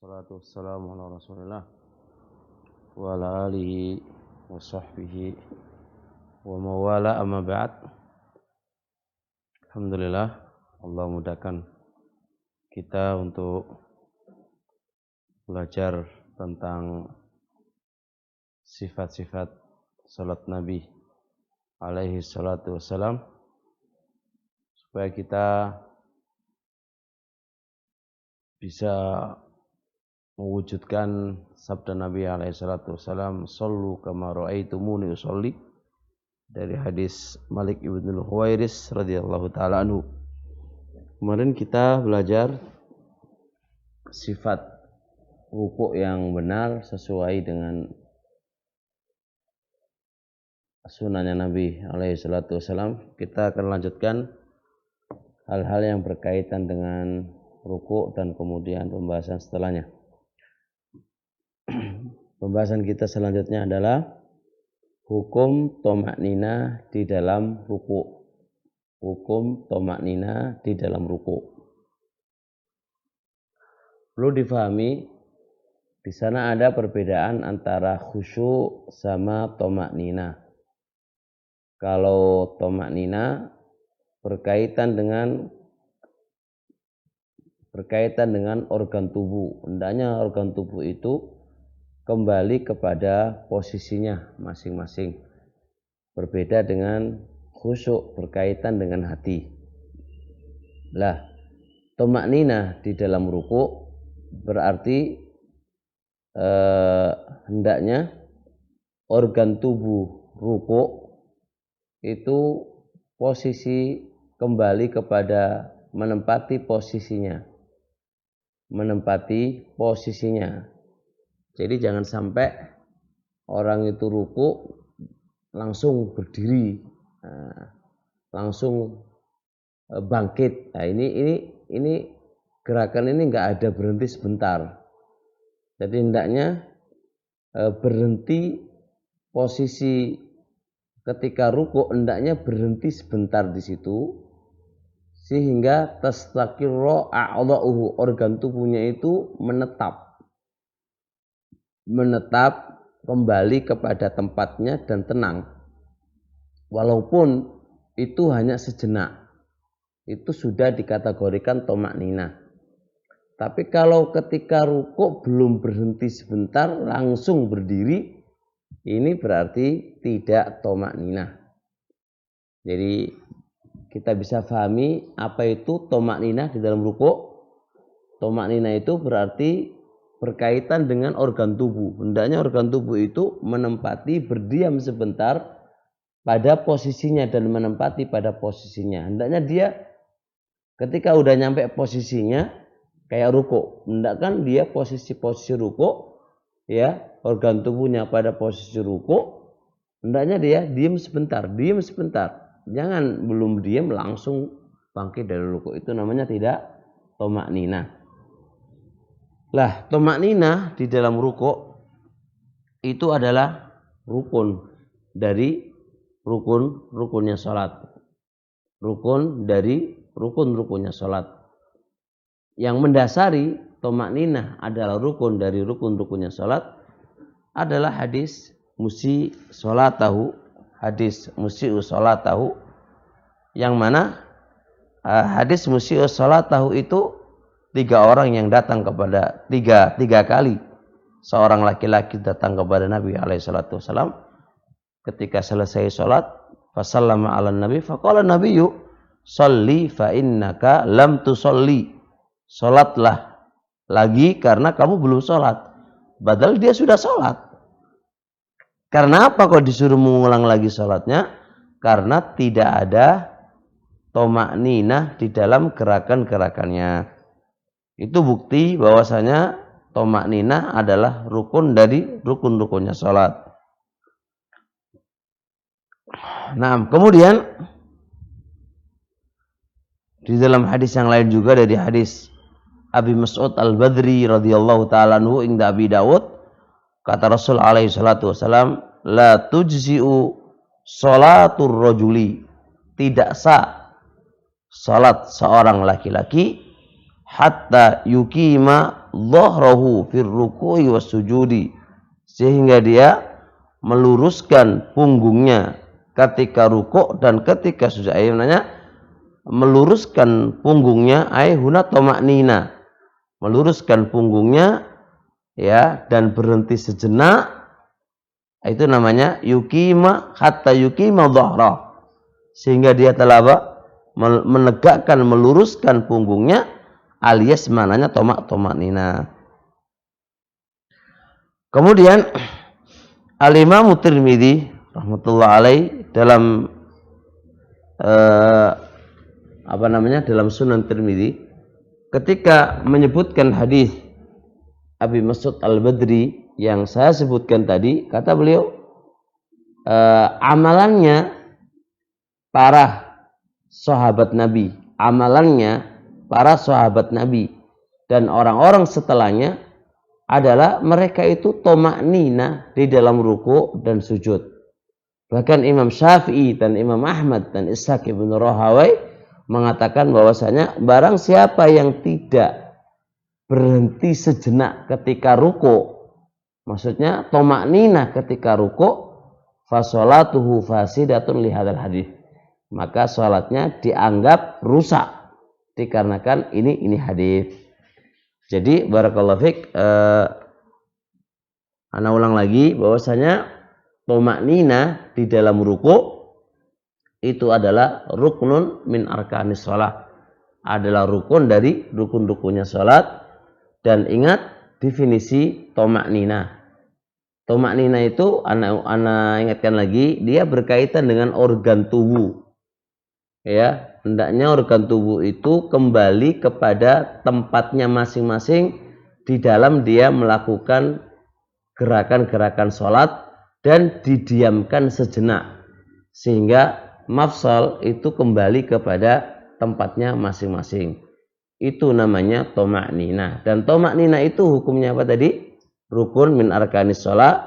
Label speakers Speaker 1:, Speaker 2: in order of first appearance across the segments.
Speaker 1: Wassalatu wassalamu ala rasulillah wa ala alihi wa sahbihi wa mawala amma ba'd. Alhamdulillah, Allah mudahkan kita untuk belajar tentang sifat-sifat salat Nabi alaihi salatu wassalam, supaya kita bisa mewujudkan sabda Nabi alaihi salatu wassalam, "Shallu kama ra'aitumuni usolli", dari hadis Malik ibn Huwairis radhiyallahu taala anhu. Kemarin kita belajar sifat rukuk yang benar sesuai dengan sunnahnya Nabi alaihi salatu wassalam. Kita akan lanjutkan hal-hal yang berkaitan dengan rukuk dan kemudian pembahasan setelahnya. Pembahasan kita selanjutnya adalah hukum tomaknina di dalam rukuk. Hukum tomaknina di dalam rukuk. Perlu difahami, di sana ada perbedaan antara khusyuk sama tomaknina. Kalau tomaknina berkaitan dengan organ tubuh. Hendaknya organ tubuh itu kembali kepada posisinya masing-masing. Berbeda dengan khusyuk berkaitan dengan hati. Lah, tomaknina di dalam rukuk berarti hendaknya organ tubuh rukuk itu posisi kembali kepada menempati posisinya. Jadi jangan sampai orang itu ruku langsung berdiri, langsung bangkit. Nah, ini gerakan ini nggak ada berhenti sebentar. Jadi hendaknya berhenti posisi ketika ruku, hendaknya berhenti sebentar di situ, sehingga tastaqirra a'dha'uhu, organ tubuhnya itu menetap kembali kepada tempatnya dan tenang. Walaupun itu hanya sejenak, itu sudah dikategorikan tomaknina. Tapi kalau ketika rukuk belum berhenti sebentar langsung berdiri, ini berarti tidak tomaknina. Jadi kita bisa pahami apa itu tomaknina di dalam rukuk. Tomaknina itu berarti berkaitan dengan organ tubuh. Hendaknya organ tubuh itu menempati, berdiam sebentar pada posisinya dan menempati pada posisinya. Hendaknya dia ketika udah nyampe posisinya kayak rukuk, hendakkan dia posisi rukuk, ya, organ tubuhnya pada posisi rukuk, hendaknya dia diam sebentar. Jangan belum diam langsung bangkit dari rukuk. Itu namanya tidak tomaknina. Lah, tomaknina di dalam rukuk itu adalah rukun dari rukun-rukunnya salat. Rukun dari rukun-rukunnya salat. Yang mendasari tomaknina adalah rukun dari rukun-rukunnya salat adalah hadis musii'u salatahu, yang mana hadis musii'u salatahu itu tiga orang yang datang kepada tiga kali seorang laki-laki datang kepada Nabi alaihi salatu wasallam. Ketika selesai salat, fasallama ala nabi, faqala nabiyyu sholli fa innaka lam tusolli. Salatlah lagi karena kamu belum salat. Padahal dia sudah salat. Karena apa kok disuruh mengulang lagi salatnya? Karena tidak ada tomakninah di dalam gerakan-gerakannya. Itu bukti bahwasanya tomakninah adalah rukun dari rukun-rukunnya salat. Nah, kemudian di dalam hadis yang lain juga, dari hadis Abi Mas'ud Al-Badri radhiyallahu taala anhu inda Abi Dawud, kata Rasul alaihi salatu wasalam, la tujzi'u sholatur rajuli, tidak sah salat seorang laki-laki hatta yukima dhahrahu fir ruku'i was sujudi, sehingga dia meluruskan punggungnya ketika rukuk dan ketika sujud. Ayatnya meluruskan punggungnya huna tamaknina, meluruskan punggungnya ya dan berhenti sejenak, itu namanya yukima, hatta yukima dhahra, sehingga dia telah menegakkan, meluruskan punggungnya, alias mananya tamaknina. Kemudian Al-Imam Tirmidzi rahmatullah alaih dalam dalam Sunan Tirmidzi ketika menyebutkan hadis Abi Mas'ud Al-Badri yang saya sebutkan tadi, kata beliau amalannya para sahabat Nabi, amalannya para sahabat Nabi dan orang-orang setelahnya adalah mereka itu tamaknina di dalam ruku dan sujud. Bahkan Imam Syafi'i dan Imam Ahmad dan Ishaq ibn Rahawai mengatakan bahwasanya barang siapa yang tidak berhenti sejenak ketika ruku, maksudnya tamaknina ketika ruku, fasolatuhu fasidatun lihadal hadis, maka sholatnya dianggap rusak dikarenakan ini hadis. Jadi barakallahu fiik, ana ulang lagi bahwasanya tamaknina di dalam ruku itu adalah ruknun min arkanis shalah, adalah rukun dari rukun-rukunnya salat. Dan ingat definisi tamaknina. Tamaknina itu ana ingatkan lagi, dia berkaitan dengan organ tubuh. Ya, hendaknya organ tubuh itu kembali kepada tempatnya masing-masing di dalam dia melakukan gerakan-gerakan sholat dan didiamkan sejenak sehingga mafsal itu kembali kepada tempatnya masing-masing. Itu namanya tamaknina. Dan tamaknina itu hukumnya apa tadi? Rukun min arkanis sholat.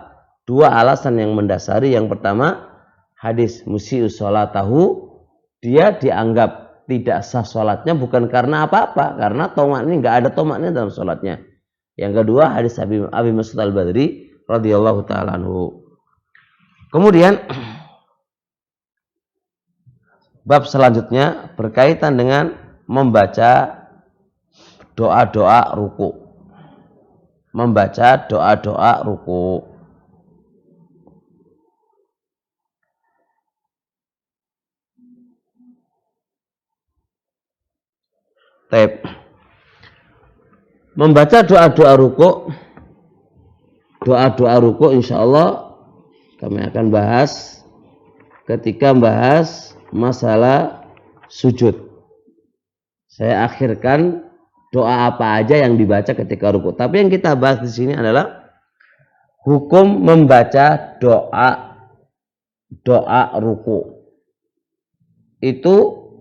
Speaker 1: Dua alasan yang mendasari. Yang pertama, hadis musii'us sholatahu, dia dianggap tidak sah sholatnya bukan karena apa-apa, karena tamaknina, nggak ada tamaknina dalam sholatnya. Yang kedua, hadis Abi Mas'ud Al-Badri radhiyallahu ta'ala anhu. Kemudian bab selanjutnya berkaitan dengan membaca doa-doa ruku. Membaca doa-doa ruku. Membaca doa-doa ruku insyaallah kami akan bahas ketika bahas masalah sujud. Saya akhirkan doa apa aja yang dibaca ketika ruku. Tapi yang kita bahas di sini adalah hukum membaca doa ruku. Itu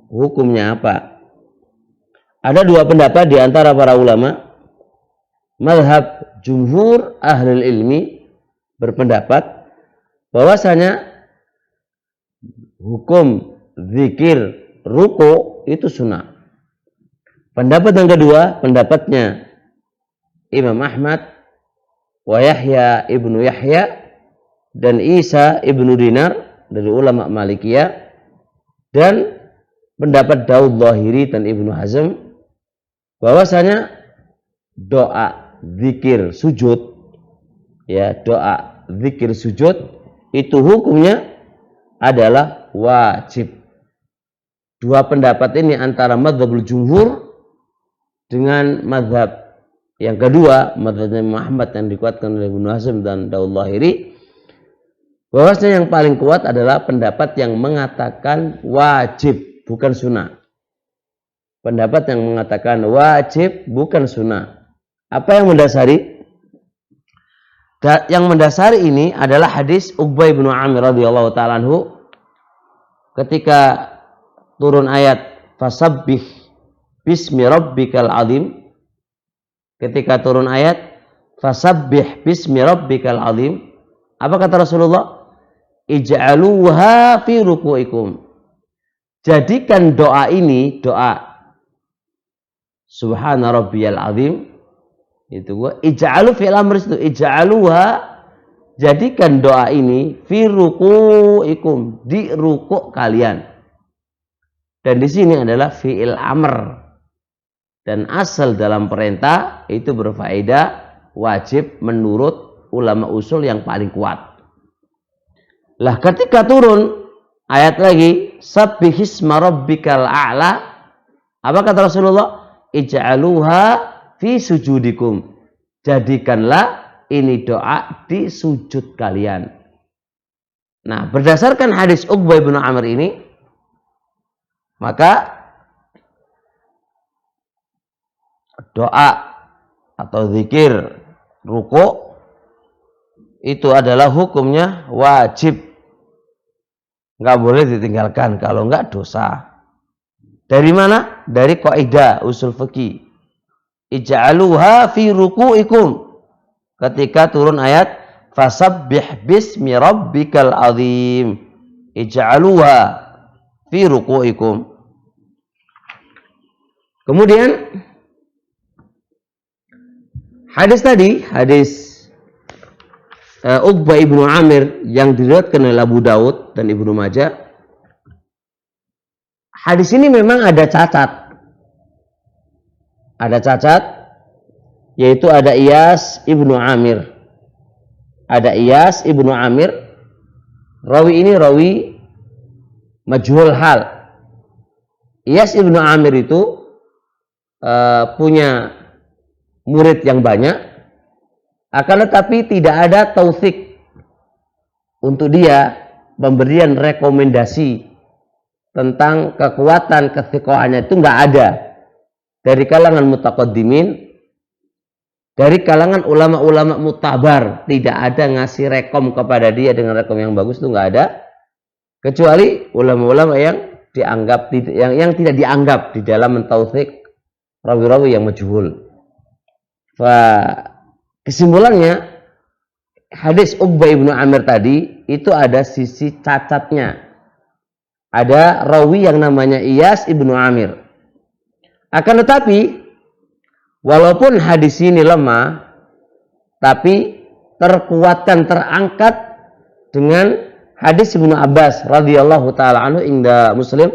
Speaker 1: hukumnya apa? Ada dua pendapat di antara para ulama. Mazhab jumhur ahlul ilmi berpendapat bahwasanya hukum zikir ruku itu sunnah. Pendapat yang kedua, pendapatnya Imam Ahmad wa Yahya ibnu Yahya dan Isa ibnu Dinar dari ulama Malikiyah, dan pendapat Daud Zahiri dan Ibnu Hazm bahwasanya doa zikir sujud, ya, doa zikir sujud itu hukumnya adalah wajib. Dua pendapat ini antara mazhabul jumhur dengan mazhab yang kedua, mazhab Muhammad yang dikuatkan oleh Ibnu Hazm dan Daud Zahiri, bahwasanya yang paling kuat adalah pendapat yang mengatakan wajib bukan sunnah. Pendapat yang mengatakan wajib bukan sunnah. Apa yang mendasari? Yang mendasari ini adalah hadis Uqbah bin Amir radhiyallahu ta'ala anhu ketika turun ayat fasabbih bismi rabbikal azim. Ketika turun ayat fasabbih bismi rabbikal azim, apa kata Rasulullah? Ij'aluha fi ruku'ikum. Jadikan doa ini, doa subhana rabbiyal azim. Itu gua ij'alu fi'il amr itu ij'aluha, jadikan doa ini fi ruku'ikum, di rukuk kalian. Dan di sini adalah fi'il amr. Dan asal dalam perintah itu berfaedah wajib menurut ulama usul yang paling kuat. Lah ketika turun ayat lagi sabbihisma rabbikal a'la, apa kata Rasulullah? Ij'aluha fi sujudikum, jadikanlah ini doa di sujud kalian. Nah, berdasarkan hadis Uqbah bin Amr ini, maka doa atau zikir ruku itu adalah hukumnya wajib, nggak boleh ditinggalkan, kalau nggak dosa. Dari mana? Dari kaidah usul fikih. Ij'aluha fi ruku'ikum, ketika turun ayat fasabbih bismi rabbikal azim, ij'aluha fi ruku'ikum. Kemudian hadis tadi, hadis Uqbah ibnu Amir yang diriwayatkan oleh Abu Daud dan Ibnu Majah, hadis ini memang ada cacat. Ada cacat, yaitu ada Iyas ibnu Amir. Ada Iyas ibnu Amir. Rawi ini rawi majhul hal. Iyas ibnu Amir itu punya murid yang banyak, akan tetapi tidak ada tausik untuk dia pemberian rekomendasi tentang kekuatan ketsiqahannya, itu nggak ada. Dari kalangan mutaqaddimin, dari kalangan ulama-ulama mutabar, tidak ada ngasih rekom kepada dia dengan rekom yang bagus, itu nggak ada, kecuali ulama-ulama yang dianggap yang tidak dianggap di dalam mentautsik rawi-rawi yang majhul. Kesimpulannya, hadis Uqbah ibnu Amir tadi itu ada sisi cacatnya. Ada rawi yang namanya Iyas ibnu Amir. Akan tetapi, walaupun hadis ini lemah, tapi terkuatkan, terangkat dengan hadis Ibnu Abbas radhiyallahu taala anhu inda Muslim.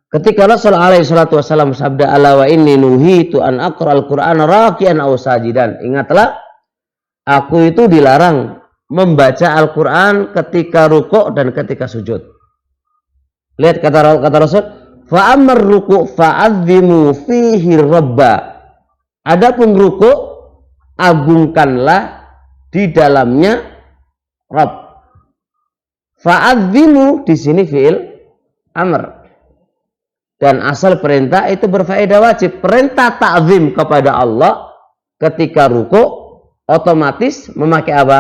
Speaker 1: Ketika Rasulullah alaihi salatu wasallam sabda, ala wa inni nuhitu an aqra'al Qur'ana raki'an aw sajidan. Ingatlah, aku itu dilarang membaca Al-Qur'an ketika rukuk dan ketika sujud. Lihat kata Rasul, fa ammar ruku' fa'azzimu fihi rabba. Adapun rukuk, agungkanlah di dalamnya Rabb. Fa'azzimu di sini fi'il amr. Dan asal perintah itu berfaedah wajib. Perintah ta'zim kepada Allah ketika rukuk otomatis memakai apa?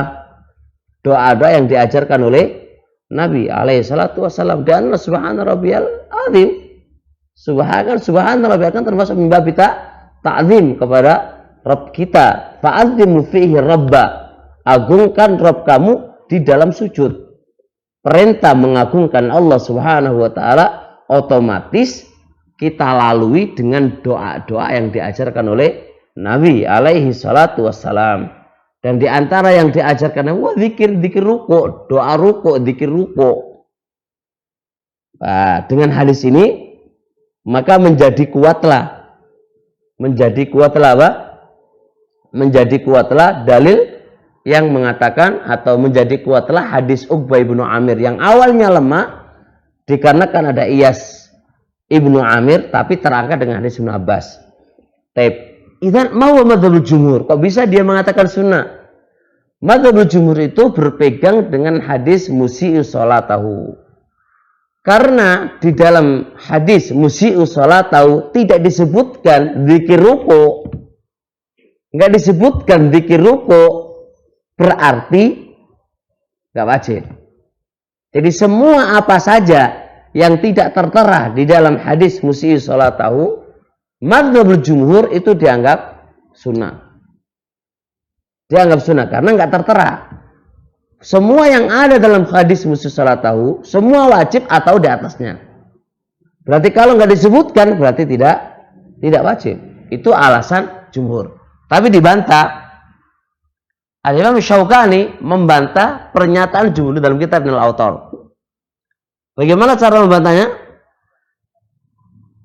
Speaker 1: Doa-doa yang diajarkan oleh Nabi alaihi salatu wassalam. Dan subhana rabbiyal azim. Subhana rabbiyal azim termasuk mimbabi ta'zim kepada Rabb kita. Fa'azzimu fihi rabba. Agungkan Rabb kamu di dalam sujud. Perintah mengagungkan Allah subhanahu wa ta'ala otomatis kita lalui dengan doa-doa yang diajarkan oleh Nabi alaihi salatu wassalam. Dan di antara yang diajarkan, zikir ruku', doa ruku', zikir ruku'. Nah, dengan hadis ini maka menjadi kuatlah apa? Menjadi kuatlah dalil yang mengatakan, atau menjadi kuatlah hadis Uqbah ibnu Amir yang awalnya lemah dikarenakan ada Iyas ibnu Amir, tapi terangkat dengan hadis Ibnu Abbas. Idzan mau madzhabul jumhur, kok bisa dia mengatakan sunnah? Madzhabul jumhur itu berpegang dengan hadis musii'u sholatahu. Karena di dalam hadis musii'u sholatahu tidak disebutkan zikir ruku'. Enggak disebutkan zikir ruku', berarti enggak wajib. Jadi semua apa saja yang tidak tertera di dalam hadis musii'u sholatahu, madzhabul jumhur itu dianggap sunnah. Dianggap sunnah karena enggak tertera. Semua yang ada dalam hadis musii'u sholatahu, semua wajib atau di atasnya. Berarti kalau enggak disebutkan berarti tidak Tidak wajib. Itu alasan jumhur. Tapi dibantah. Al-Imam Syaukani membantah pernyataan jumhur dalam kitab Al-Awtar. Bagaimana cara membantahnya?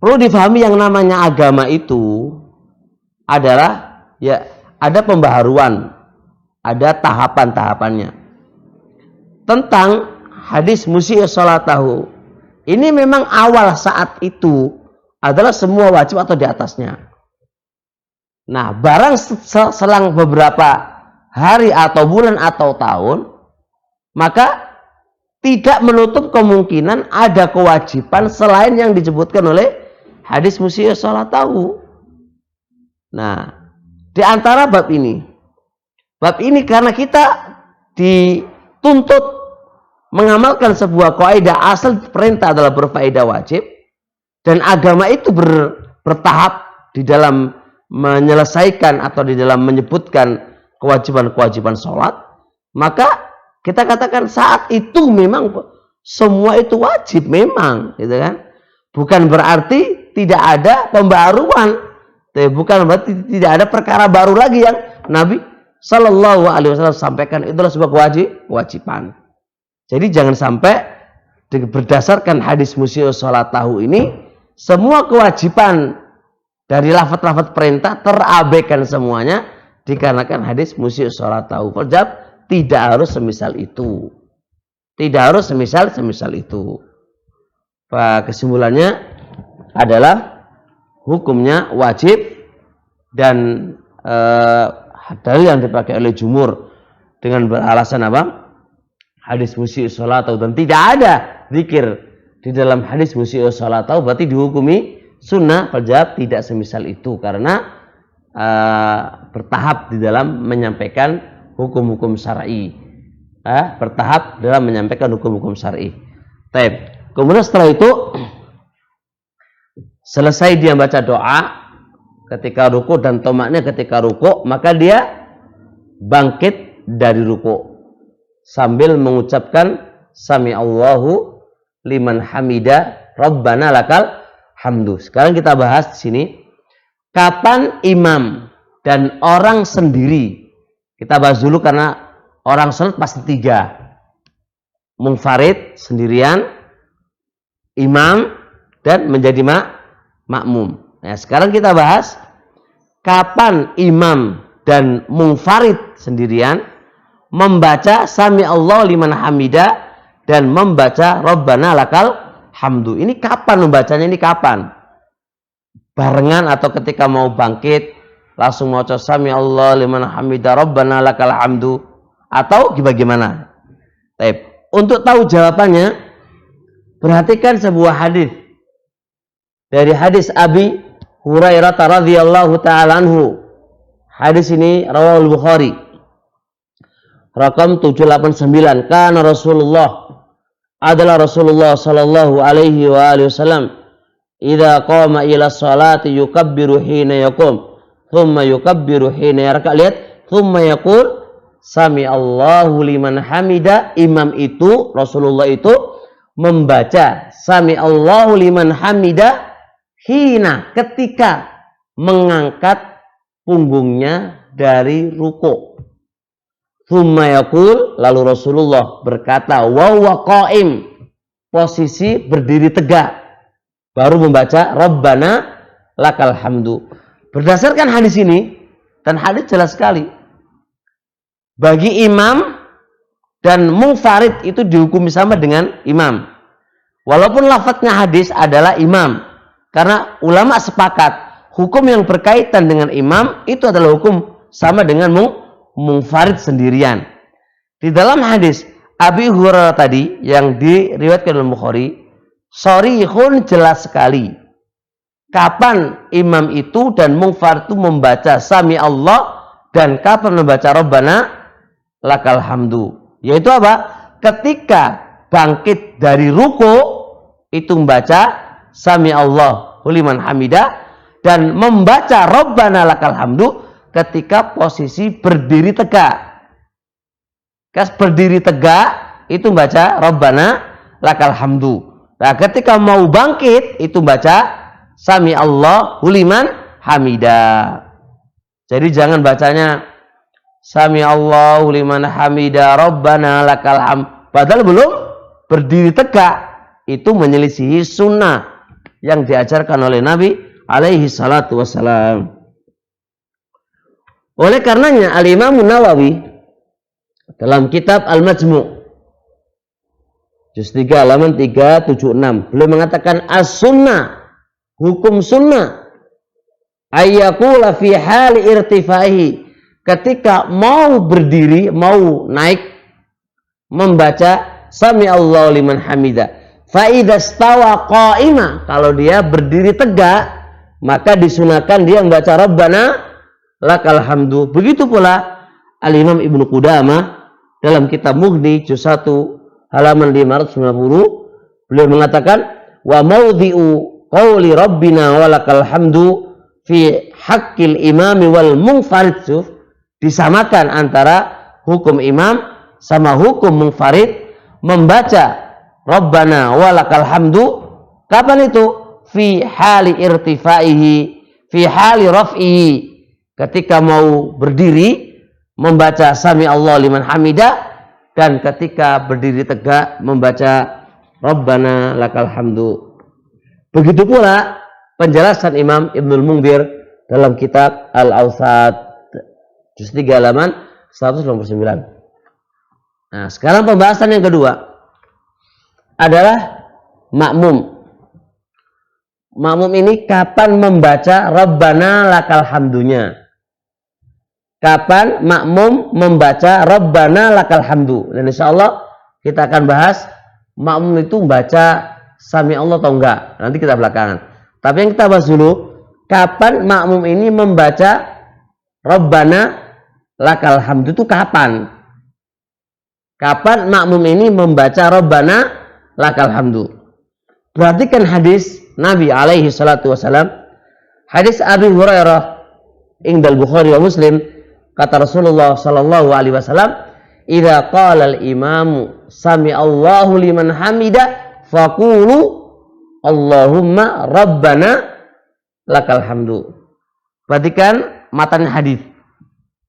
Speaker 1: Perlu difahami yang namanya agama itu adalah ya ada pembaharuan, ada tahapan-tahapannya. Tentang hadis musyi' salatahu. Ini memang awal saat itu adalah semua wajib atau di atasnya. Nah, barang selang beberapa hari atau bulan atau tahun, maka tidak menutup kemungkinan ada kewajiban selain yang disebutkan oleh hadis musyi' salatahu. Nah, di antara bab ini karena kita dituntut mengamalkan sebuah kaidah asal perintah adalah berfaedah wajib, dan agama itu bertahap di dalam menyelesaikan atau di dalam menyebutkan kewajiban-kewajiban sholat, maka kita katakan saat itu memang semua itu wajib memang, gitu kan? Bukan berarti tidak ada pembaruan, bukan berarti tidak ada perkara baru lagi yang Nabi Shallallahu Alaihi Wasallam sampaikan. Itulah sebuah kewajiban. Jadi jangan sampai berdasarkan hadis musyi' salatahu ini semua kewajiban dari lafaz-lafaz perintah terabaikan semuanya dikarenakan hadis musyi' salatahu. Fajab tidak harus semisal itu. Tidak harus semisal itu. Kesimpulannya adalah hukumnya wajib, dan dalil yang dipakai oleh jumhur dengan beralasan apa? Hadis musyi' salatahu, dan tidak ada zikir di dalam hadis musyi' salatahu berarti dihukumi sunnah. Fajab tidak semisal itu karena bertahap di dalam menyampaikan hukum-hukum syar'i. Bertahap dalam menyampaikan hukum-hukum syar'i. Kemudian setelah itu selesai dia baca doa ketika ruku dan tomaknya ketika ruku, maka dia bangkit dari ruku sambil mengucapkan sami Allahu liman hamida rabbana lakal hamdu. Sekarang kita bahas di sini kapan imam dan orang sendiri. Kita bahas dulu karena orang salat pasti tiga. Munfarid sendirian, imam, dan menjadi makmum. Nah, sekarang kita bahas kapan imam dan munfarid sendirian membaca sami Allah liman hamida dan membaca rabbana lakal hamdu. Ini kapan membacanya? Ini kapan? Barengan atau ketika mau bangkit langsung mau sami Allah liman hamida rabbana lakal hamdu, atau bagaimana? Untuk tahu jawabannya, perhatikan sebuah hadis dari hadis Abi Hurairah radhiyallahu taala anhu. Hadis ini rawahul Bukhari. Rakam 789. Kana Rasulullah, adalah Rasulullah sallallahu alaihi wa alihi wasallam, idza qama ila sholati yukabbiru hina yaqum, thumma yukabbiru hina yarka'. Lihat, thumma yaqul sami Allahu liman hamida. Imam itu, Rasulullah itu membaca sami Allahu liman hamida hina, ketika mengangkat punggungnya dari ruku. Thumma yaqul, lalu Rasulullah berkata wa huwa qa'im, posisi berdiri tegak, baru membaca rabbana lakal hamdu. Berdasarkan hadis ini, dan hadis jelas sekali, bagi imam dan munfarid itu dihukumi sama dengan imam. Walaupun lafadznya hadis adalah imam, karena ulama sepakat hukum yang berkaitan dengan imam itu adalah hukum sama dengan munfarid sendirian. Di dalam hadis Abi Hurairah tadi yang diriwayatkan oleh Bukhari, sharihun, jelas sekali kapan imam itu dan munfarid itu membaca sami Allah dan kapan membaca rabbana lakal hamdu. Yaitu apa? Ketika bangkit dari ruku itu membaca sami Allah liman hamida, dan membaca rabbana lakal hamdu ketika posisi berdiri tegak. Berdiri tegak itu baca rabbana lakal hamdu. Nah, ketika mau bangkit itu baca sami Allahu liman hamida. Jadi jangan bacanya Sami Allahu liman hamida Rabbana lakal hamd. Padahal belum berdiri tegak. Itu menyelisihi sunnah yang diajarkan oleh Nabi alaihi salatu wassalam. Oleh karenanya Al-Imam Nawawi dalam kitab Al-Majmu' juz 3 halaman 376 beliau mengatakan as-sunnah, hukum sunnah ayyaqula fi hali irtifaihi, ketika mau berdiri, mau naik, membaca Sami Allahu liman hamidah. Fa idza stawa qa'ima, kalau dia berdiri tegak, maka disunahkan dia membaca Rabbana lakal hamdu. Begitu pula Al-Imam Ibnu Qudamah dalam kitab Mughni juz 1 halaman 590 beliau mengatakan wa maudhi'u qauli rabbina walakal hamdu fi haqqil imami wal munfarid, disamakan antara hukum imam sama hukum munfarid. Membaca Rabbana walakal hamdu kapan itu? Fi hali irtifaihi, fi hali raf'ihi, ketika mau berdiri membaca Sami Allah liman hamidah, dan ketika berdiri tegak membaca Rabbana lakal hamdu. Begitu pula penjelasan Imam Ibnul Munzir dalam kitab Al-Awsat juz 3 halaman 199. Nah, sekarang pembahasan yang kedua adalah makmum. Makmum ini kapan membaca Rabbana lakal hamdunya? Kapan makmum membaca Rabbana lakal hamdu? Dan insya Allah kita akan bahas makmum itu membaca Sami Allah atau enggak. Nanti kita belakangan. Tapi yang kita bahas dulu, kapan makmum ini membaca Rabbana lakal hamdu itu kapan? Kapan makmum ini membaca Rabbana lakal hamdu? Perhatikan hadis Nabi alaihi salatu wassalam. Hadis Abi Hurairah indal Bukhari wa Muslim, kata Rasulullah sallallahu alaihi wasallam, "Idza qala al-imamu sami Allahu liman hamida faqulu Allahumma rabbana lakal hamdu." Perhatikan matan hadis.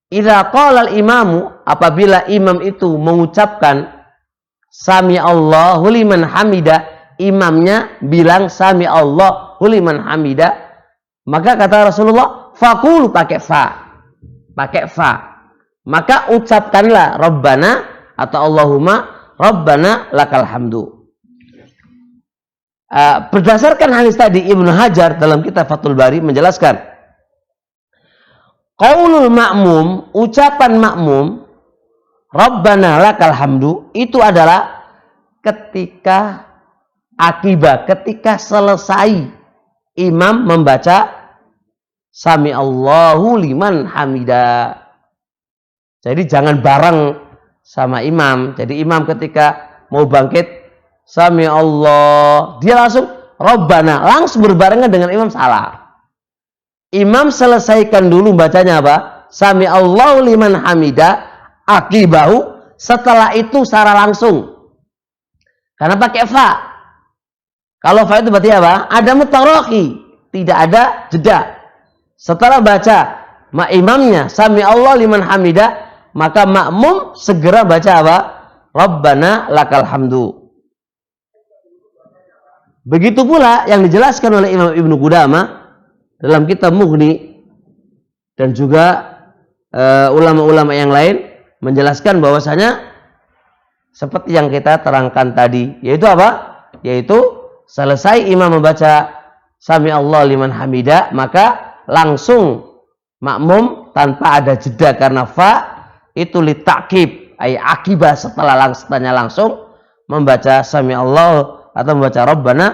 Speaker 1: Idza qala al-imamu, apabila imam itu mengucapkan Sami Allahu liman hamida, imamnya bilang Sami Allahu liman hamida, maka kata Rasulullah faqulu, pakai fa, maka ucapkanlah Rabbana atau Allahumma Rabbana lakal hamdu. Berdasarkan hadis tadi, Ibnu Hajar dalam kitab Fathul Bari menjelaskan qaulul ma'mum, ucapan makmum Rabbana lakal hamdu itu adalah ketika akibah, ketika selesai imam membaca Sami Allahu liman hamida. Jadi jangan bareng sama imam. Jadi imam ketika mau bangkit Sami Allah, dia langsung Rabbana, langsung berbarengan dengan imam, salah. Imam selesaikan dulu bacanya apa? Sami Allahu liman hamida, akibahu, setelah itu secara langsung. Karena pakai fa. Kalau fa itu berarti apa? Ada mutaraki, tidak ada jeda. Setelah baca imamnya Sami Allah liman hamida, maka makmum segera baca apa? Rabbana lakal hamdu. Begitu pula yang dijelaskan oleh Imam Ibnu Qudamah dalam kitab Mughni, dan juga ulama-ulama yang lain menjelaskan bahwasanya seperti yang kita terangkan tadi, yaitu apa? Yaitu selesai imam membaca Sami Allah liman hamida, maka langsung makmum tanpa ada jeda, karena fa itu litakib, ay akibah, setelahnya langsung membaca Sami Allah atau membaca Rabbana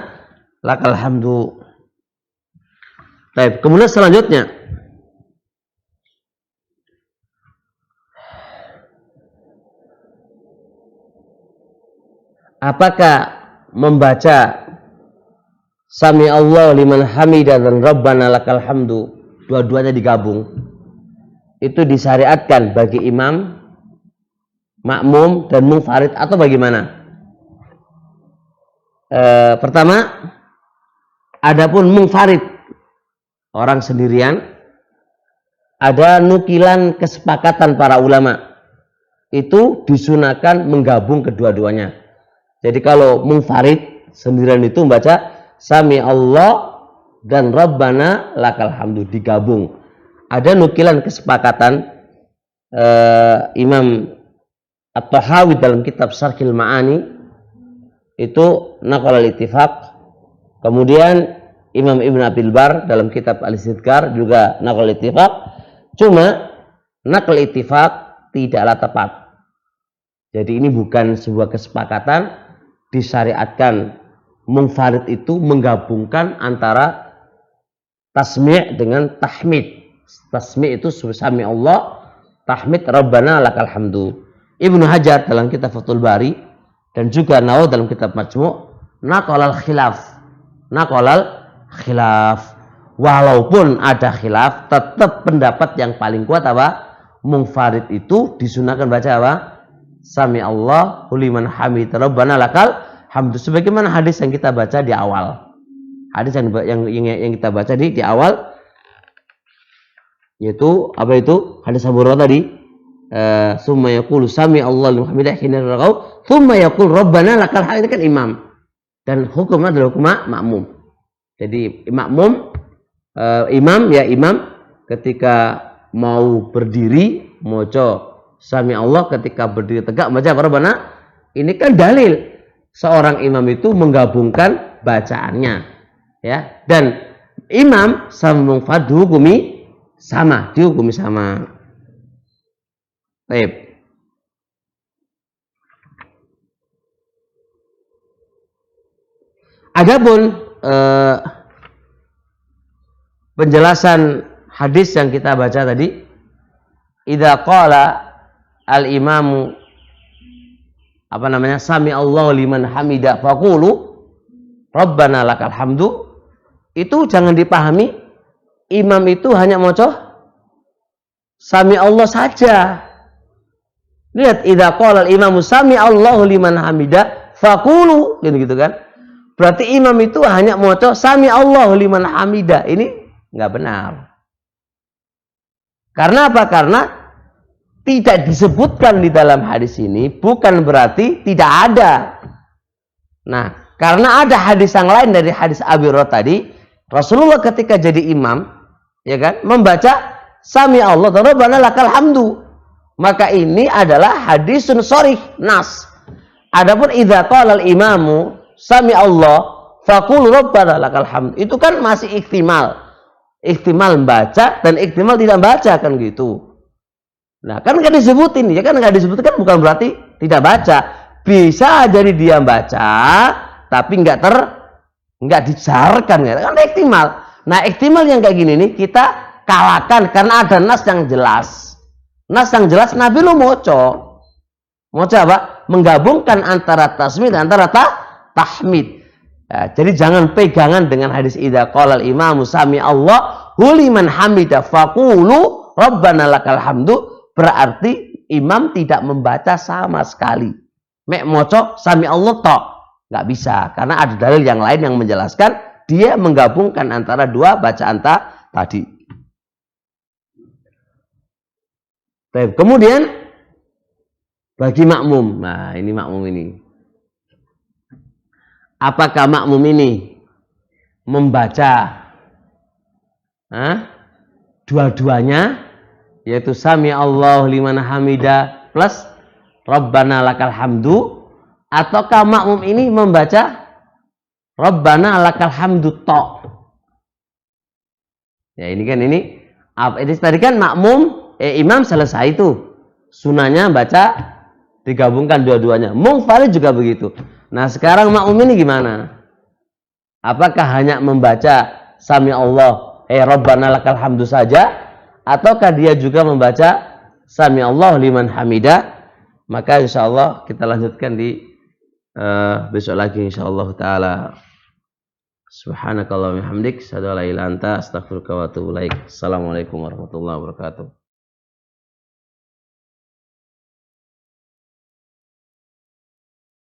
Speaker 1: lakal hamdu. Baik, kemudian selanjutnya apakah membaca Sami Allah liman hamidah dan Rabbana lakal hamdu dua-duanya digabung itu disyariatkan bagi imam, makmum dan munfarid, atau bagaimana? Pertama, adapun munfarid, orang sendirian, ada nukilan kesepakatan para ulama. Itu disunahkan menggabung kedua-duanya. Jadi kalau munfarid sendirian itu membaca Sami Allah dan Rabbana lakal hamdu, digabung. Ada nukilan kesepakatan Imam At-Tahawi dalam kitab Syarhil Ma'ani itu naqal al-ittifaq. Kemudian Imam Ibn Abil Bar dalam kitab Al-Istidkar juga naqal al-ittifaq. Cuma naqal ittifaq tidaklah tepat. Jadi ini bukan sebuah kesepakatan, disyariatkan munfarid itu menggabungkan antara tasmi' dengan tahmid. Tasmi' itu Sami Allah, tahmid Rabbana lakal hamdu. Ibnu Hajar dalam kitab Fathul Bari dan juga Nawawi dalam kitab Majmu' naqalal khilaf. Naqalal khilaf. Walaupun ada khilaf, tetap pendapat yang paling kuat apa? Munfarid itu disunahkan baca apa? Sami Allahu liman hamid Rabbana lakal hamdu. Sebagaimana hadis yang kita baca di awal. Hadis yang kita baca di awal, yaitu apa itu? Hadis Abu Hurairah tadi. Summa yaqulu sami Allah liman hamidah hina raqau, summa yaqul Rabbana lakal hamd. Itu kan imam. Dan hukumnya adalah hukum makmum. Jadi makmum imam ketika mau berdiri maca Sami Allah, ketika berdiri tegak baca Rabbana. Ini kan dalil seorang imam itu menggabungkan bacaannya, ya. Dan imam sama munfarid dihukumi sama. Baik. Adapun penjelasan hadis yang kita baca tadi, idza qala al-imamu Sami Allahu liman hamidah faqulu Rabbana lakal hamdu, itu jangan dipahami imam itu hanya maca Sami Allah saja. Lihat, idza qala al-imamu Sami Allahu liman hamidah faqulu, gitu kan. Berarti imam itu hanya maca Sami Allahu liman hamidah. Ini enggak benar. Karena apa? Karena tidak disebutkan di dalam hadis ini bukan berarti tidak ada. Nah, karena ada hadis yang lain dari hadis Abi Hurairah tadi, Rasulullah ketika jadi imam, ya kan, membaca Sami Allah dan Rabbana lakal hamdu. Maka ini adalah hadisun sharih nas. Adapun idza qala al-imamu Sami Allah faqul Rabbana lakal hamdu, itu kan masih ihtimal. Ihtimal membaca dan ihtimal tidak baca, kan gitu. Nah, kan nggak disebutin, ya kan nggak disebutkan, kan bukan berarti tidak baca. Bisa jadi dia baca, tapi nggak dijarkan, ya kan ihtimal. Nah, ihtimal yang kayak gini nih kita kalahkan karena ada nas yang jelas. Nas yang jelas Nabi lu moco apa? Menggabungkan antara tasmid dan antara tahmid. Ya, jadi jangan pegangan dengan hadis idza qala al-imamu Sami Allah liman hamidah faqulu Rabbana lakal hamdu. Berarti imam tidak membaca sama sekali. Mek moco Sami Allah tok. Nggak bisa. Karena ada dalil yang lain yang menjelaskan dia menggabungkan antara dua bacaan tadi. Kemudian bagi makmum. Nah, ini makmum ini. Apakah makmum ini membaca dua-duanya, yaitu Sami Allah liman hamidah plus Rabbana lakal hamdu, ataukah makmum ini membaca Rabbana lakal hamdu tok? Ya, ini kan ini tadi kan makmum imam selesai itu. Sunahnya baca digabungkan dua-duanya. Munfarid juga begitu. Nah, sekarang makmum ini gimana? Apakah hanya membaca Sami Allah Rabbana lakal hamdu saja, ataukah dia juga membaca Sami Allah liman hamidah? Maka insyaallah kita lanjutkan di besok lagi insyaallah taala. Subhanakallahumma hamdik, asyhadu an la ilaha illa anta, astaghfiruka wa atubu ilaik. Assalamualaikum warahmatullahi wabarakatuh.